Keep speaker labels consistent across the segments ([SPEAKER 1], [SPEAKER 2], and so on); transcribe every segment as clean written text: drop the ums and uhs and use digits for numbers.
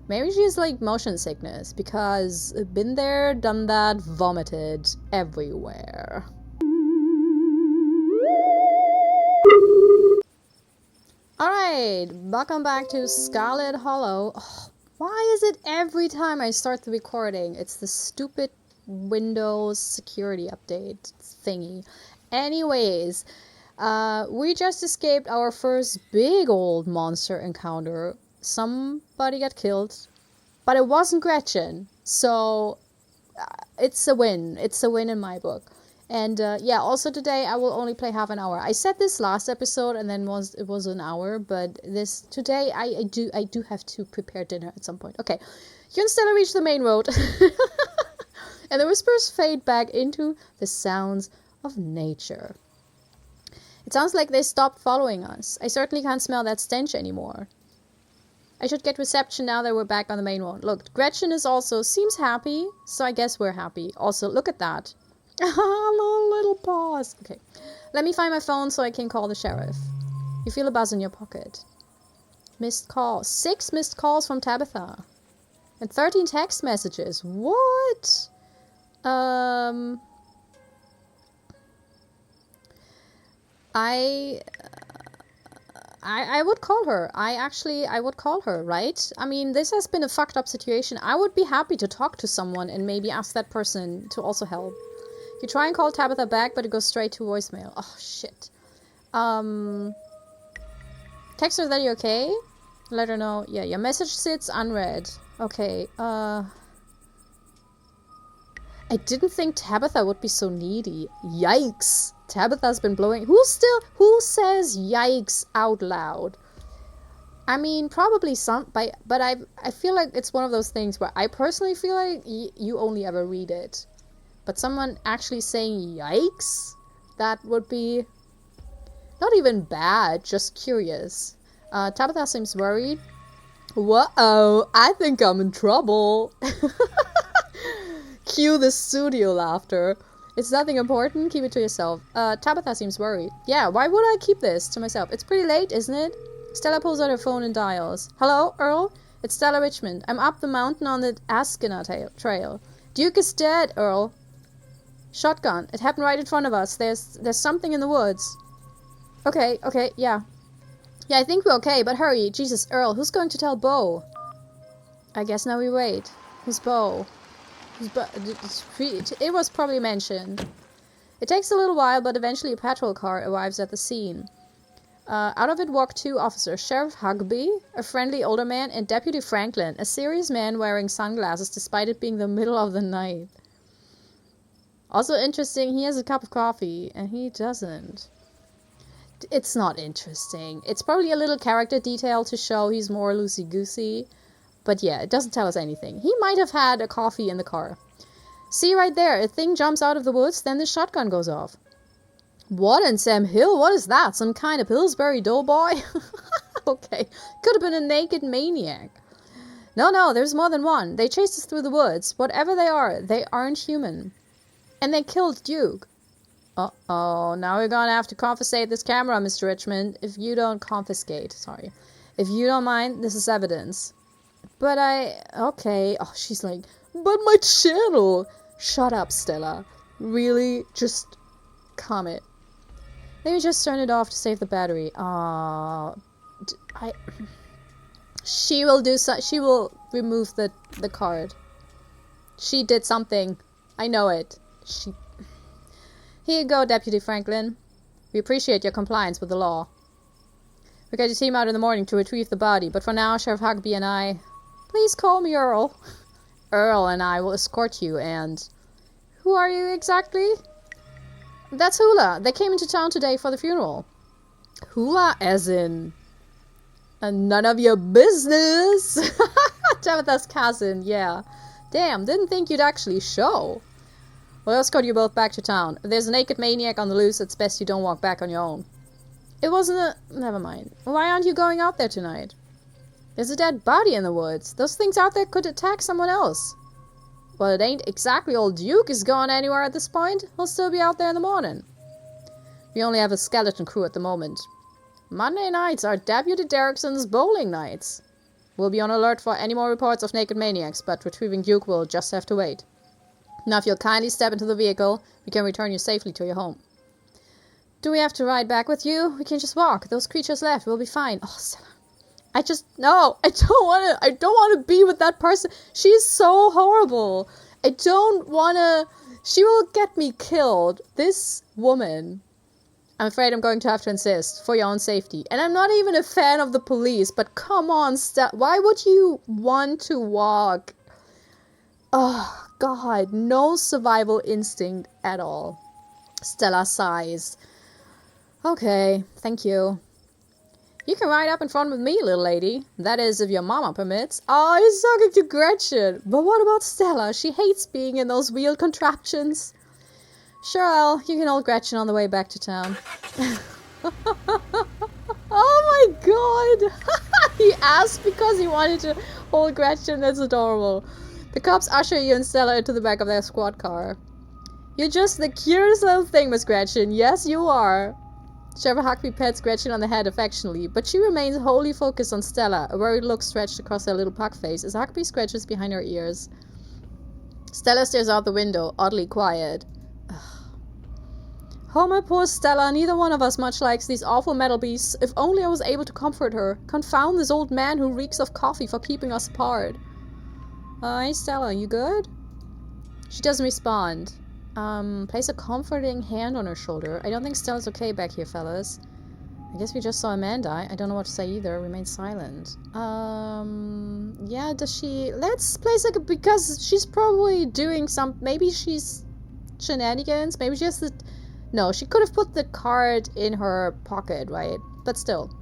[SPEAKER 1] Maybe she's like motion sickness, because been there, done that, vomited everywhere. Alright, welcome back to Scarlet Hollow. Oh, why is it every time I start the recording? It's the stupid Windows security update thingy. Anyways, we just escaped our first big old monster encounter. Somebody got killed, but it wasn't Gretchen, so it's a win. It's a win in my book. And yeah, also today I will only play half an hour. I said this last episode, and then it was an hour, but today I do have to prepare dinner at some point. Okay, you and Stella reach the main road, and the whispers fade back into the sounds of nature. It sounds like they stopped following us. I certainly can't smell that stench anymore. I should get reception now that we're back on the main road. Look, Gretchen seems happy, so I guess we're happy. Also, look at that. Little paws. Okay, let me find my phone so I can call the sheriff. You feel a buzz in your pocket. Missed calls. 6 missed calls from Tabitha. And 13 text messages. What? I would call her. I would call her, right? I mean, this has been a fucked up situation. I would be happy to talk to someone and maybe ask that person to also help. You try and call Tabitha back, but it goes straight to voicemail. Oh, shit. Text her that you're okay? Let her know. Yeah, your message sits unread. Okay, I didn't think Tabitha would be so needy. Yikes. Tabitha's been blowing... Who says yikes out loud? I mean, probably some... But I feel like it's one of those things where I personally feel like you only ever read it. But someone actually saying yikes? That would be... not even bad, just curious. Tabitha seems worried. Whoa, I think I'm in trouble. Cue the studio laughter. It's nothing important, keep it to yourself. Tabitha seems worried. Yeah, why would I keep this to myself? It's pretty late, isn't it? Stella pulls out her phone and dials. Hello, Earl? It's Stella Richmond. I'm up the mountain on the Askina trail. Duke is dead, Earl. Shotgun. It happened right in front of us. There's something in the woods. Okay, yeah. Yeah, I think we're okay, but hurry. Jesus, Earl, who's going to tell Bo? I guess now we wait. Who's Bo? It was probably mentioned. It takes a little while, but eventually a patrol car arrives at the scene. Out of it walk 2 officers, Sheriff Hugby, a friendly older man, and Deputy Franklin, a serious man wearing sunglasses despite it being the middle of the night. Also interesting, he has a cup of coffee, and he doesn't. It's not interesting. It's probably a little character detail to show he's more loosey-goosey. But yeah, it doesn't tell us anything. He might have had a coffee in the car. See right there, a thing jumps out of the woods, then the shotgun goes off. What in Sam Hill? What is that? Some kind of Pillsbury Doughboy? Okay, could have been a naked maniac. No, there's more than one. They chased us through the woods. Whatever they aren't human. And they killed Duke. Uh-oh, now we're gonna have to confiscate this camera, Mr. Richmond. If you don't mind, this is evidence. But okay. Oh, she's like, but my channel. Shut up, Stella. Really? Just calm it. Maybe just turn it off to save the battery. She will remove the card. She did something. I know it. Here you go, Deputy Franklin. We appreciate your compliance with the law. We'll get your team out in the morning to retrieve the body, but for now, Sheriff Hugby and I... Please call me Earl. Earl and I will escort you, and... Who are you exactly? That's Hula. They came into town today for the funeral. Hula as in... none of your business. Tabitha's cousin, yeah. Damn, didn't think you'd actually show. We'll escort you both back to town. If there's a naked maniac on the loose, it's best you don't walk back on your own. It wasn't a... Never mind. Why aren't you going out there tonight? There's a dead body in the woods. Those things out there could attack someone else. Well, it ain't exactly old Duke is going anywhere at this point. He'll still be out there in the morning. We only have a skeleton crew at the moment. Monday nights are Deputy Derrickson's bowling nights. We'll be on alert for any more reports of naked maniacs, but retrieving Duke will just have to wait. Now if you'll kindly step into the vehicle, we can return you safely to your home. Do we have to ride back with you? We can just walk. Those creatures left. We'll be fine. Oh, Stella. I don't want to be with that person. She's so horrible. I don't want to... She will get me killed. This woman... I'm afraid I'm going to have to insist, for your own safety. And I'm not even a fan of the police, but come on, why would you want to walk? Oh, God, no survival instinct at all. Stella sighs. Okay, thank you. You can ride up in front with me, little lady. That is, if your mama permits. Oh, he's talking to Gretchen. But what about Stella? She hates being in those wheeled contraptions. Sure, Al, you can hold Gretchen on the way back to town. Oh my god! He asked because he wanted to hold Gretchen. That's adorable. The cops usher you and Stella into the back of their squad car. You're just the cutest little thing, Miss Gretchen. Yes, you are. Sheriff Huckabee pets Gretchen on the head affectionately, but she remains wholly focused on Stella, a worried look stretched across her little pug face as Huckabee scratches behind her ears. Stella stares out the window, oddly quiet. Oh, my poor Stella, neither one of us much likes these awful metal beasts. If only I was able to comfort her. Confound this old man who reeks of coffee for keeping us apart. Hey, Stella, you good? She doesn't respond. Place a comforting hand on her shoulder. I don't think Stella's okay back here, fellas. I guess we just saw a man die. I don't know what to say either. Remain silent. Yeah, does she... Let's place like a... Because she's probably doing some... Maybe she's... Shenanigans? Maybe she has the... No, she could have put the card in her pocket, right? But still.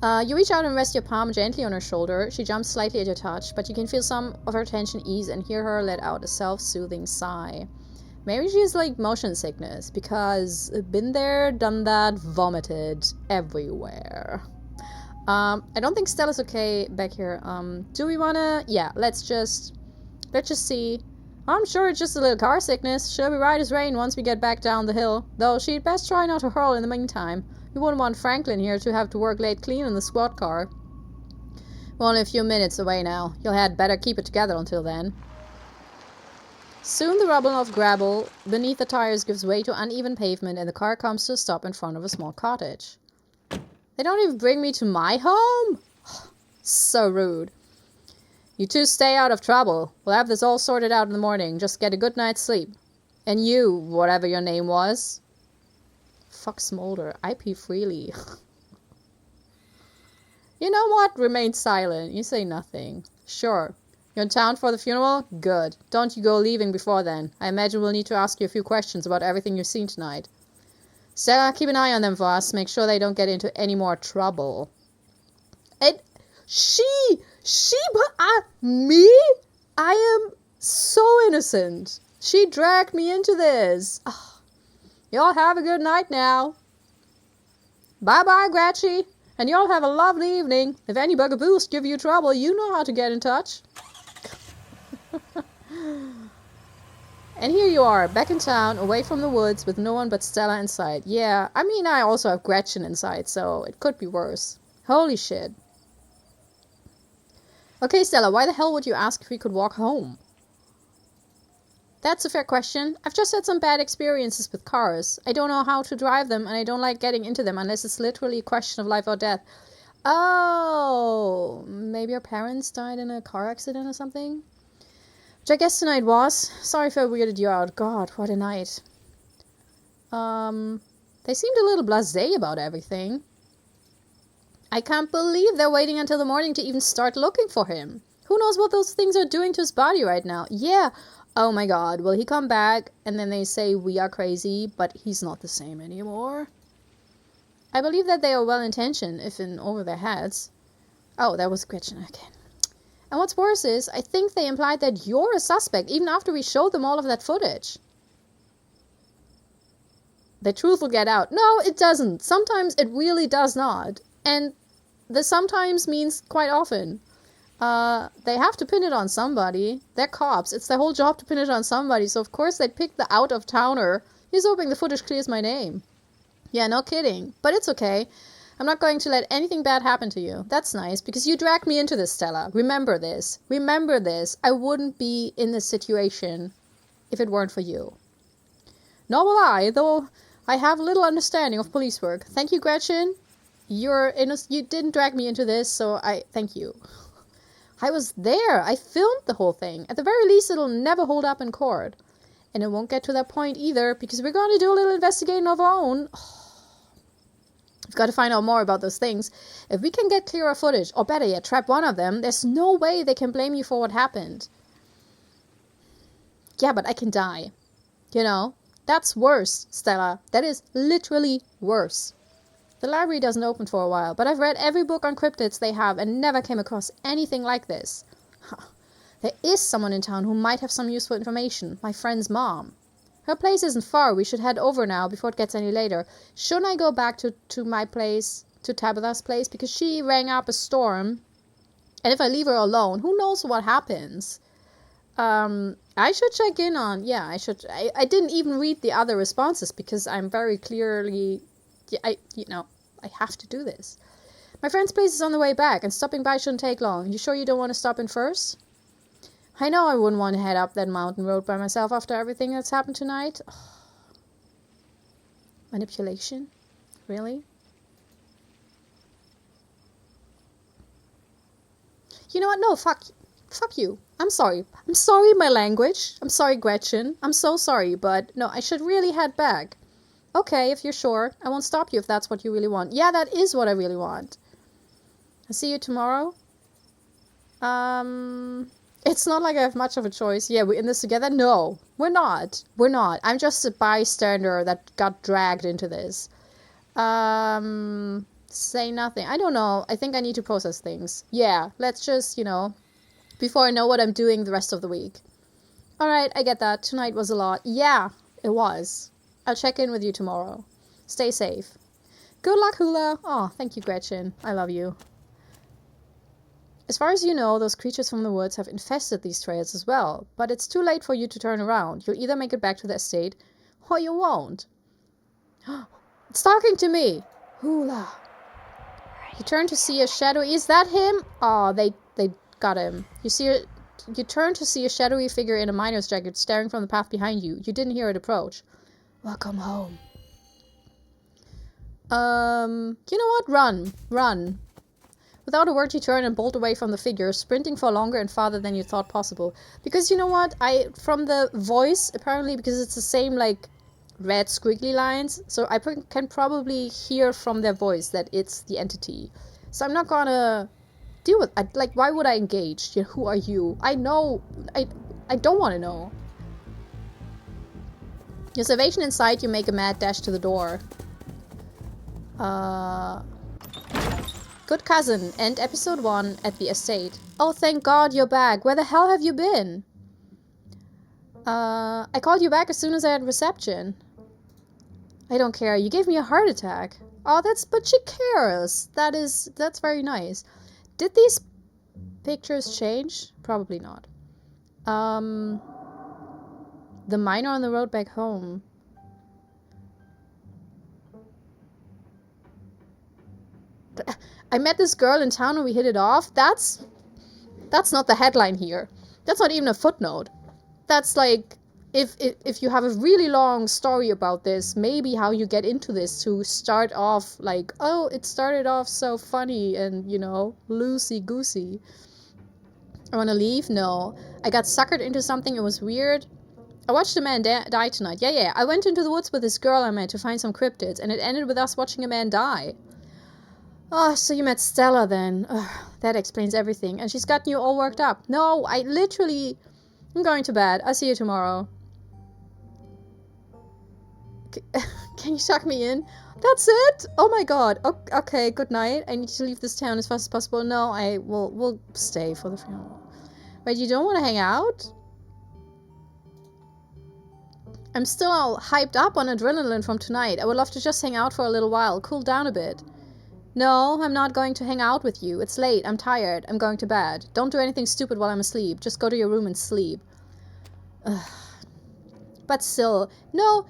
[SPEAKER 1] You reach out and rest your palm gently on her shoulder. She jumps slightly at your touch, but you can feel some of her tension ease and hear her let out a self-soothing sigh. Maybe she has, like, motion sickness, because been there, done that, vomited everywhere. I don't think Stella's okay back here. Do we wanna... Yeah, let's just see... I'm sure it's just a little car sickness. She'll be right as rain once we get back down the hill. Though she'd best try not to hurl in the meantime. We wouldn't want Franklin here to have to work late cleaning the squad car. We're only a few minutes away now. You'll had better keep it together until then. Soon the rubble of gravel beneath the tires gives way to uneven pavement and the car comes to a stop in front of a small cottage. They don't even bring me to my home? So rude. You two stay out of trouble. We'll have this all sorted out in the morning. Just get a good night's sleep. And you, whatever your name was. Fuck Smolder. I pee freely. You know what? Remain silent. You say nothing. Sure. You're in town for the funeral? Good. Don't you go leaving before then. I imagine we'll need to ask you a few questions about everything you've seen tonight. Stella, keep an eye on them for us. Make sure they don't get into any more trouble. Me? I am so innocent. She dragged me into this. Oh, y'all have a good night now. Bye-bye, Gretchen. And y'all have a lovely evening. If any bugaboos give you trouble, you know how to get in touch. And here you are, back in town, away from the woods, with no one but Stella in sight. Yeah, I mean, I also have Gretchen in sight, so it could be worse. Holy shit. Okay, Stella, why the hell would you ask if we could walk home? That's a fair question. I've just had some bad experiences with cars. I don't know how to drive them, and I don't like getting into them unless it's literally a question of life or death. Oh, maybe your parents died in a car accident or something? Which I guess tonight was. Sorry if I weirded you out. God, what a night. They seemed a little blasé about everything. I can't believe they're waiting until the morning to even start looking for him. Who knows what those things are doing to his body right now? Yeah. Oh my god, will he come back and then they say we are crazy, but he's not the same anymore? I believe that they are well-intentioned, if in over their heads. Oh, that was Gretchen again. And what's worse is, I think they implied that you're a suspect, even after we showed them all of that footage. The truth will get out. No, it doesn't. Sometimes it really does not. And the sometimes means quite often. They have to pin it on somebody. They're cops. It's their whole job to pin it on somebody. So of course they'd pick the out-of-towner. He's hoping the footage clears my name. Yeah, no kidding. But it's okay. I'm not going to let anything bad happen to you. That's nice, because you dragged me into this, Stella. Remember this. Remember this. I wouldn't be in this situation if it weren't for you. Nor will I, though I have little understanding of police work. Thank you, Gretchen. You didn't drag me into this, so I thank you. I was there. I filmed the whole thing. At the very least, it'll never hold up in court. And it won't get to that point either, because we're going to do a little investigating of our own. We've got to find out more about those things. If we can get clearer footage, or better yet, trap one of them, there's no way they can blame you for what happened. Yeah, but I can die. You know? That's worse, Stella. That is literally worse. The library doesn't open for a while, but I've read every book on cryptids they have and never came across anything like this. There is someone in town who might have some useful information. My friend's mom. Her place isn't far. We should head over now before it gets any later. Shouldn't I go back to my place, to Tabitha's place? Because she rang up a storm. And if I leave her alone, who knows what happens? I should check in on... Yeah, I should... I didn't even read the other responses because I'm very clearly... I have to do this. My friend's place is on the way back, and stopping by shouldn't take long. You sure you don't want to stop in first? I know I wouldn't want to head up that mountain road by myself after everything that's happened tonight. Manipulation? Really? You know what? No, fuck you. I'm sorry. I'm sorry, my language. I'm sorry, Gretchen. I'm so sorry, but no, I should really head back. Okay, if you're sure. I won't stop you if that's what you really want. Yeah, that is what I really want. I'll see you tomorrow. It's not like I have much of a choice. Yeah, we're in this together? No, we're not. We're not. I'm just a bystander that got dragged into this. Say nothing. I don't know. I think I need to process things. Yeah, let's just, before I know what I'm doing the rest of the week. Alright, I get that. Tonight was a lot. Yeah, it was. I'll check in with you tomorrow. Stay safe. Good luck, Hula. Oh, thank you, Gretchen. I love you. As far as you know, those creatures from the woods have infested these trails as well. But it's too late for you to turn around. You'll either make it back to the estate, or you won't. It's talking to me. Hula. You turn to see a shadowy... Is that him? Oh, they got him. You turn to see a shadowy figure in a miner's jacket staring from the path behind you. You didn't hear it approach. Welcome home. You know what? Run. Without a word, you turn and bolt away from the figure, sprinting for longer and farther than you thought possible. Because you know what? From the voice, apparently, because it's the same, red squiggly lines, so I can probably hear from their voice that it's the entity. So I'm not gonna deal with... why would I engage? Who are you? I know... I don't want to know. Your salvation in sight, you make a mad dash to the door. Good cousin, end episode 1 at the estate. Oh, thank God you're back. Where the hell have you been? I called you back as soon as I had reception. I don't care. You gave me a heart attack. Oh, but she cares. That's very nice. Did these pictures change? Probably not. The miner on the road back home. I met this girl in town and we hit it off. That's not the headline here. That's not even a footnote. That's if you have a really long story about this, maybe how you get into this to start off oh, it started off so funny and, loosey-goosey. I want to leave? No. I got suckered into something. It was weird. I watched a man die tonight. Yeah. I went into the woods with this girl I met to find some cryptids, and it ended with us watching a man die. Oh, so you met Stella then. That explains everything. And she's gotten you all worked up. No, I'm going to bed. I'll see you tomorrow. Can you tuck me in? That's it? Oh my God. Okay, good night. I need to leave this town as fast as possible. No, we'll stay for the funeral. Wait, you don't want to hang out? I'm still all hyped up on adrenaline from tonight. I would love to just hang out for a little while, cool down a bit. No, I'm not going to hang out with you. It's late. I'm tired. I'm going to bed. Don't do anything stupid while I'm asleep. Just go to your room and sleep. Ugh. But still, no,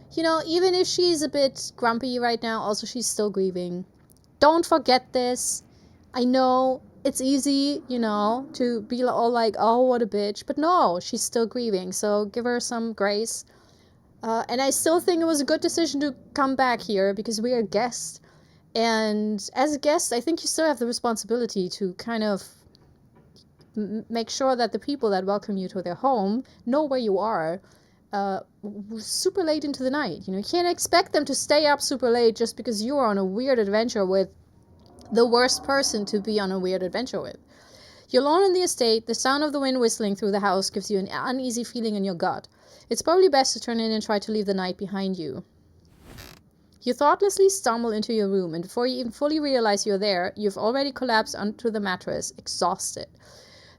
[SPEAKER 1] even if she's a bit grumpy right now, also she's still grieving. don't forget this. I know it's easy, to be all like, oh, what a bitch. But no, she's still grieving. So give her some grace. And I still think it was a good decision to come back here because we are guests. And as a guest, I think you still have the responsibility to kind of make sure that the people that welcome you to their home know where you are super late into the night. You can't expect them to stay up super late just because you are on a weird adventure with the worst person to be on a weird adventure with. You're alone in the estate. The sound of the wind whistling through the house gives you an uneasy feeling in your gut. It's probably best to turn in and try to leave the night behind you. You thoughtlessly stumble into your room, and before you even fully realize you're there, you've already collapsed onto the mattress, exhausted.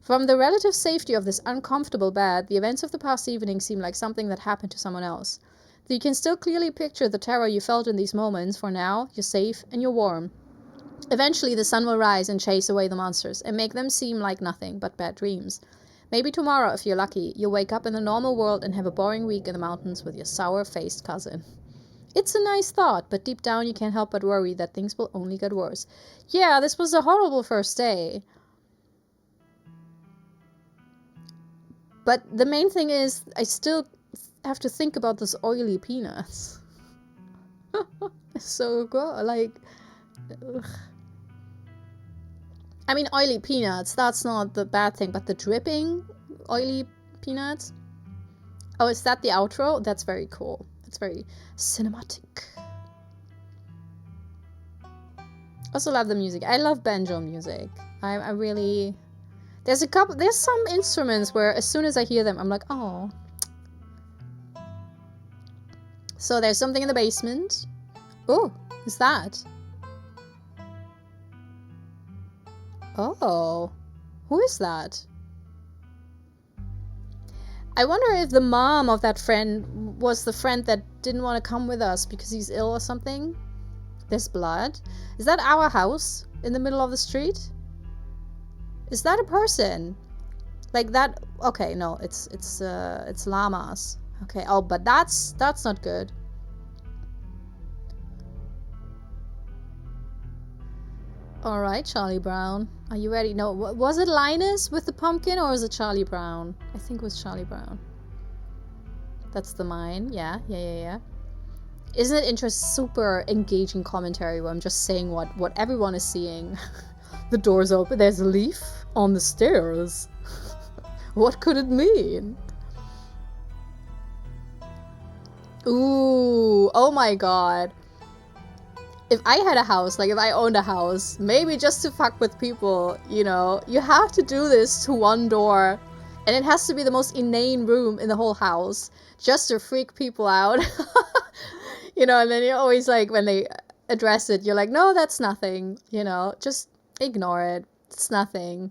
[SPEAKER 1] From the relative safety of this uncomfortable bed, the events of the past evening seem like something that happened to someone else. You can still clearly picture the terror you felt in these moments. For now, you're safe and you're warm. Eventually, the sun will rise and chase away the monsters, and make them seem like nothing but bad dreams. Maybe tomorrow, if you're lucky, you'll wake up in the normal world and have a boring week in the mountains with your sour-faced cousin. It's a nice thought, but deep down you can't help but worry that things will only get worse. Yeah, this was a horrible first day. But the main thing is, I still have to think about those oily peanuts. So good, like... Ugh. I mean, oily peanuts, that's not the bad thing, but the dripping oily peanuts? Oh, is that the outro? That's very cool. It's very cinematic. Also love the music. I love banjo music. I really... There's some instruments where as soon as I hear them, I'm like, oh. So there's something in the basement. Oh, who's that? Oh, who is that? I wonder if the mom of that friend was the friend that didn't want to come with us because he's ill or something. There's blood. Is that our house in the middle of the street? Is that a person? Like that? Okay, no, it's llamas. Okay. Oh, but that's not good. All right, Charlie Brown. Are you ready? No, was it Linus with the pumpkin or was it Charlie Brown? I think it was Charlie Brown. That's the mine. Yeah. Isn't it interesting? Super engaging commentary where I'm just saying what everyone is seeing. The door's open. There's a leaf on the stairs. What could it mean? Ooh, oh my god. If I had a house, like if I owned a house, maybe just to fuck with people, you have to do this to one door. And it has to be the most inane room in the whole house, just to freak people out. And then you're always like, when they address it, you're like, no, that's nothing, just ignore it. It's nothing.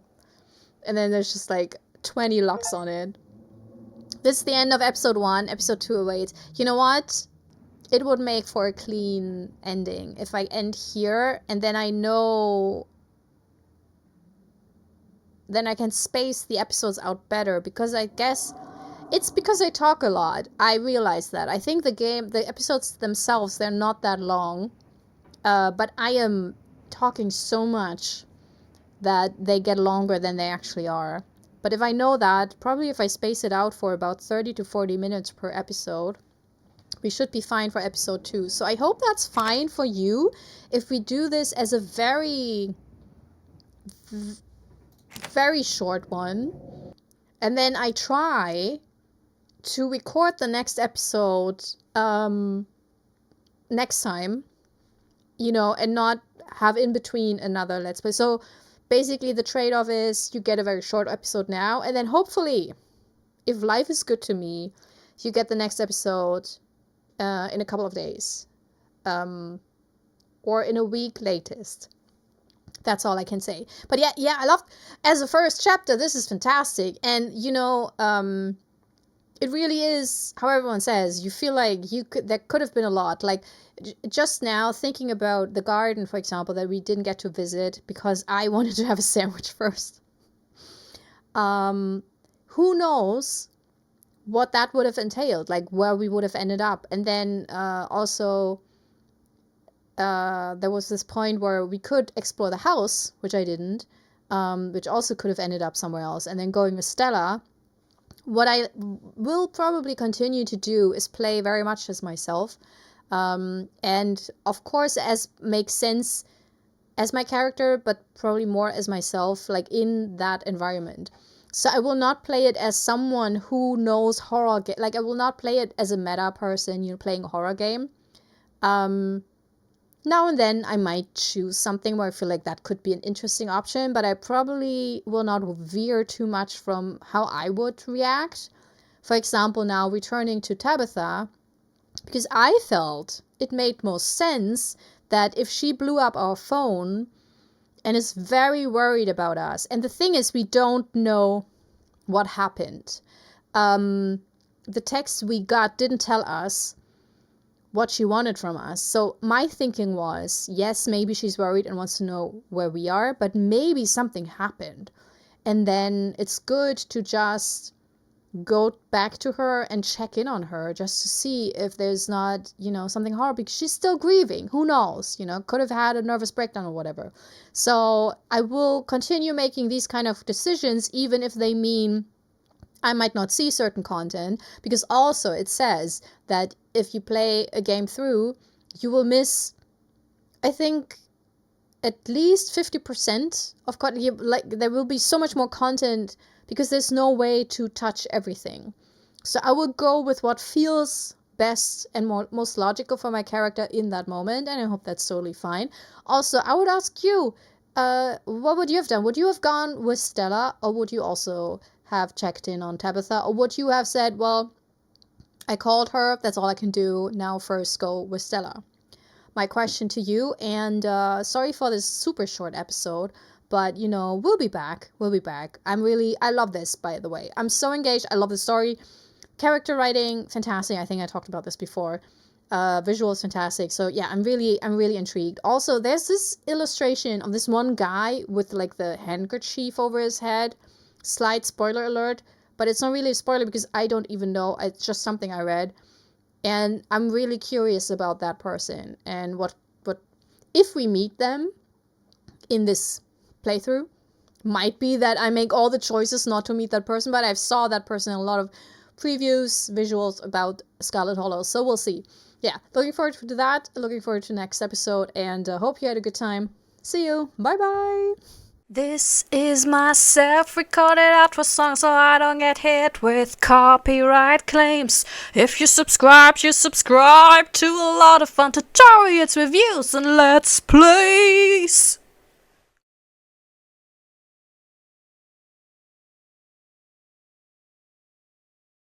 [SPEAKER 1] And then there's just like 20 locks on it. This is the end of episode 1. Episode 2 awaits. You know what? It would make for a clean ending if I end here and then I know... Then I can space the episodes out better because I guess... It's because I talk a lot. I realize that. I think the episodes themselves, they're not that long. But I am talking so much that they get longer than they actually are. But if I know that, probably if I space it out for about 30 to 40 minutes per episode, we should be fine for episode 2. So I hope that's fine for you if we do this as a very, very short one. And then I try to record the next episode next time, and not have in between another Let's Play. So basically the trade-off is you get a very short episode now, and then hopefully, if life is good to me, you get the next episode in a couple of days. Or in a week latest. That's all I can say. But yeah, I loved, as a first chapter, this is fantastic. And, it really is, how everyone says, you feel like there could have been a lot. Like, just now, thinking about the garden, for example, that we didn't get to visit because I wanted to have a sandwich first. Who knows what that would have entailed, like where we would have ended up. And then also there was this point where we could explore the house, which I didn't, which also could have ended up somewhere else. And then going with Stella, what I will probably continue to do is play very much as myself. And of course, as makes sense as my character, but probably more as myself, like in that environment. So I will not play it as someone who knows horror. Like I will not play it as a meta person, playing a horror game. Now and then I might choose something where I feel like that could be an interesting option, but I probably will not veer too much from how I would react. For example, now returning to Tabitha, because I felt it made most sense that if she blew up our phone and is very worried about us, and the thing is, we don't know what happened. The text we got didn't tell us what she wanted from us. So my thinking was, yes, maybe she's worried and wants to know where we are, but maybe something happened. And then it's good to just go back to her and check in on her just to see if there's not, something horrible, because she's still grieving. Who knows? Could have had a nervous breakdown or whatever. So I will continue making these kind of decisions, even if they mean I might not see certain content, because also it says that if you play a game through, you will miss, I think, at least 50% of content. Like, there will be so much more content because there's no way to touch everything. So I will go with what feels best and most logical for my character in that moment, and I hope that's totally fine. Also, I would ask you, what would you have done? Would you have gone with Stella, or would you also have checked in on Tabitha, or would you have said, well, I called her, that's all I can do, now first go with Stella? My question to you, and sorry for this super short episode, but we'll be back. I love this, by the way. I'm so engaged. I love the story. Character writing, fantastic. I think I talked about this before. Visuals, fantastic. So yeah, I'm really intrigued. Also, there's this illustration of this one guy with like the handkerchief over his head. Slight spoiler alert, but it's not really a spoiler because I don't even know. It's just something I read, and I'm really curious about that person and what if we meet them in this playthrough. Might be that I make all the choices not to meet that person, but I've saw that person in a lot of previews, visuals about Scarlet Hollow, so we'll see. Yeah, looking forward to that. Looking forward to next episode, and hope you had a good time. See you. Bye bye. This is my self-recorded outro song so I don't get hit with copyright claims. If you subscribe to a lot of fun tutorials, reviews, and let's plays.